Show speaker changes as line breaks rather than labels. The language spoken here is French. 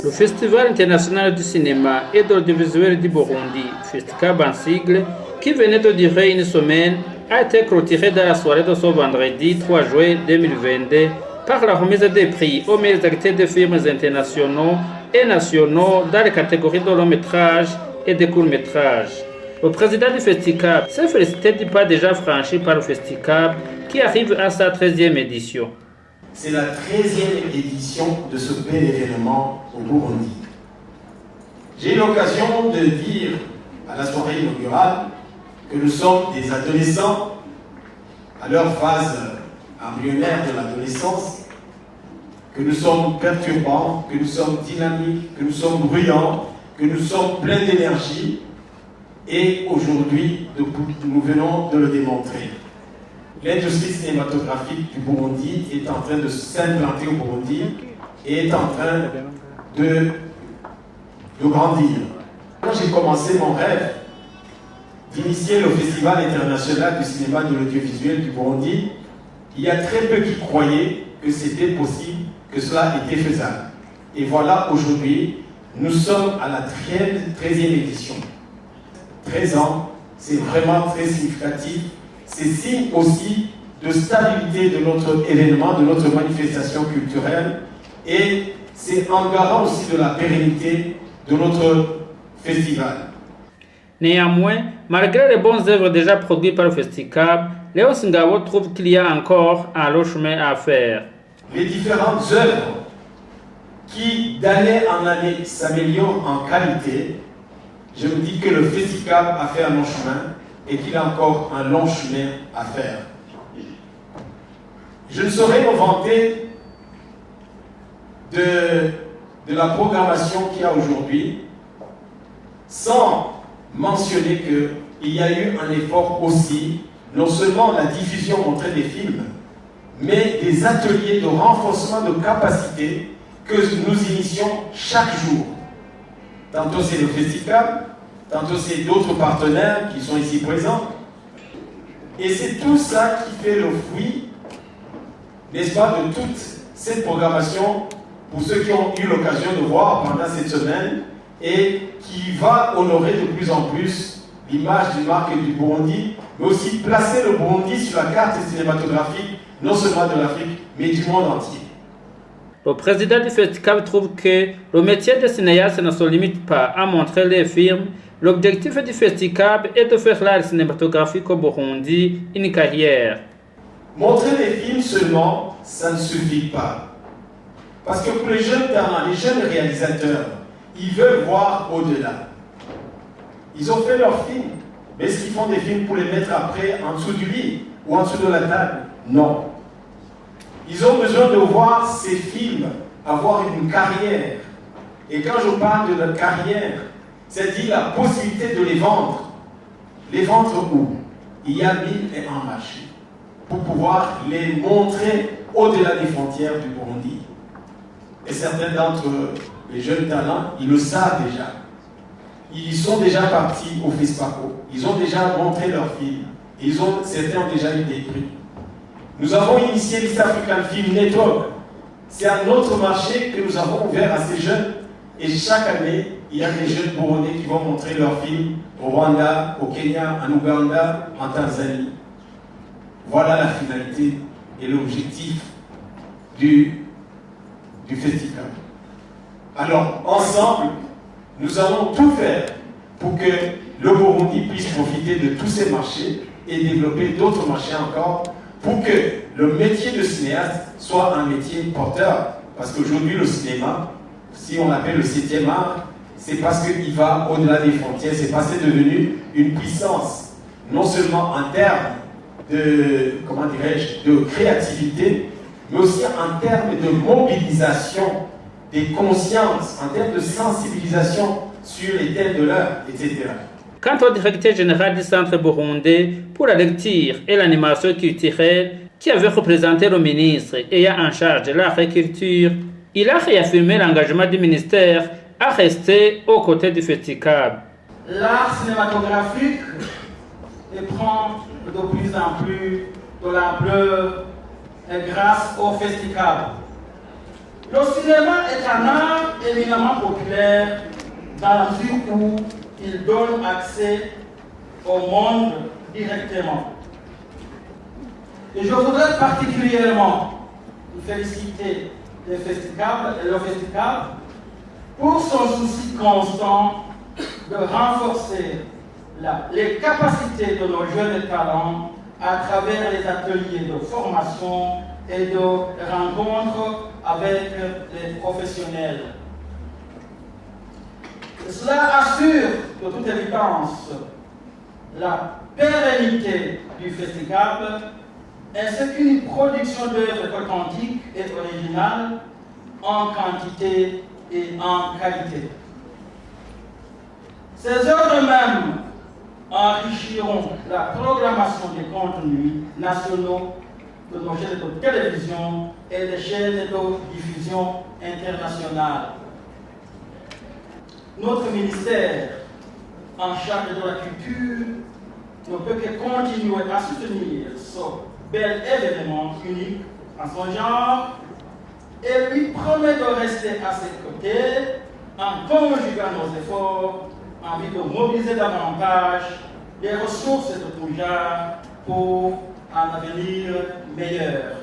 Le Festival international du cinéma et de l'audiovisuel du Burundi, FESTICAB en sigle, qui venait de durer une semaine, a été clôturé dans la soirée de ce vendredi 3 juin 2022 par la remise des prix aux meilleurs acteurs de films internationaux et nationaux dans les catégories de long métrage et de court métrage. Le président du FESTICAB s'est félicité du pas déjà franchi par le FESTICAB qui arrive à sa 13e édition.
C'est la 13e édition de ce bel événement au Burundi. J'ai eu l'occasion de dire à la soirée inaugurale que nous sommes des adolescents à leur phase embryonnaire de l'adolescence, que nous sommes perturbants, que nous sommes dynamiques, que nous sommes bruyants, que nous sommes pleins d'énergie, et aujourd'hui, nous venons de le démontrer. L'industrie cinématographique du Burundi est en train de s'implanter au Burundi et est en train de grandir. Quand j'ai commencé mon rêve d'initier le Festival international du cinéma et de l'audiovisuel du Burundi, il y a très peu qui croyaient que c'était possible, que cela était faisable. Et voilà, aujourd'hui, nous sommes à la 13e édition. 13 ans, c'est vraiment très significatif. C'est signe aussi de stabilité de notre événement, de notre manifestation culturelle, et c'est un garant aussi de la pérennité de notre festival.
Néanmoins, malgré les bonnes œuvres déjà produites par le FESTICAB, Léo Singao trouve qu'il y a encore un long chemin à faire.
Les différentes œuvres qui, d'année en année, s'améliorent en qualité, je me dis que le FESTICAB a fait un long chemin et qu'il a encore un long chemin à faire. Je ne saurais me vanter de la programmation qu'il y a aujourd'hui sans mentionner qu'il y a eu un effort aussi, non seulement la diffusion montrée des films, mais des ateliers de renforcement de capacité que nous initions chaque jour. Tantôt c'est le FESTICAB, tantôt c'est d'autres partenaires qui sont ici présents. Et c'est tout ça qui fait le fruit, n'est-ce pas, de toute cette programmation pour ceux qui ont eu l'occasion de voir pendant cette semaine et qui va honorer de plus en plus l'image du marque du Burundi, mais aussi placer le Burundi sur la carte cinématographique, non seulement de l'Afrique, mais du monde entier.
Le président du FESTICAB trouve que le métier de cinéaste ne se limite pas à montrer les films. L'objectif du FESTICAB est de faire l'art cinématographique au Burundi une carrière.
Montrer des films seulement, ça ne suffit pas. Parce que pour les jeunes talents, les jeunes réalisateurs, ils veulent voir au-delà. Ils ont fait leurs films, mais est-ce qu'ils font des films pour les mettre après en dessous du lit ou en dessous de la table? Non. Ils ont besoin de voir ces films avoir une carrière. Et quand je parle de la carrière, c'est-à-dire la possibilité de les vendre. Les vendre où? Il y a 1000 et un marchés pour pouvoir les montrer au-delà des frontières du Burundi. Et certains d'entre les jeunes talents, ils le savent déjà. Ils sont déjà partis au FESPACO. Ils ont déjà montré leurs films. Certains ont déjà eu des prix. Nous avons initié l'East African Film Network. C'est un autre marché que nous avons ouvert à ces jeunes. Et chaque année, il y a des jeunes burundais qui vont montrer leurs films au Rwanda, au Kenya, en Ouganda, en Tanzanie. Voilà la finalité et l'objectif du festival. Alors, ensemble, nous allons tout faire pour que le Burundi puisse profiter de tous ces marchés et développer d'autres marchés encore pour que le métier de cinéaste soit un métier porteur. Parce qu'aujourd'hui, le cinéma, si on l'appelle le 7e art, c'est parce qu'il va au-delà des frontières, c'est parce que c'est devenu une puissance, non seulement en termes de créativité, mais aussi en termes de mobilisation des consciences, en termes de sensibilisation sur les thèmes de l'heure, etc.
Quant au directeur général du Centre burundais pour la lecture et l'animation culturelle, qui avait représenté le ministre ayant en charge de l'art et culture, il a réaffirmé l'engagement du ministère à rester aux côtés du FESTICAB.
L'art cinématographique prend de plus en plus de l'ampleur grâce au festival. Le cinéma est un art éminemment populaire dans la mesure où il donne accès au monde directement. Et je voudrais particulièrement féliciter le festival pour son souci constant de renforcer les capacités de nos jeunes talents à travers les ateliers de formation et de rencontres avec les professionnels. Cela assure de toute évidence la pérennité du festival ainsi qu'une production d'œuvres authentiques et originales en quantité et en qualité. Ces œuvres même enrichiront la programmation des contenus nationaux de nos chaînes de télévision et des chaînes de diffusion internationales. Notre ministère en charge de la culture ne peut que continuer à soutenir ce bel événement unique en son genre et lui promet de rester à ses côtés en conjuguant nos efforts en vue de mobiliser davantage les ressources de tout genre pour un avenir meilleur.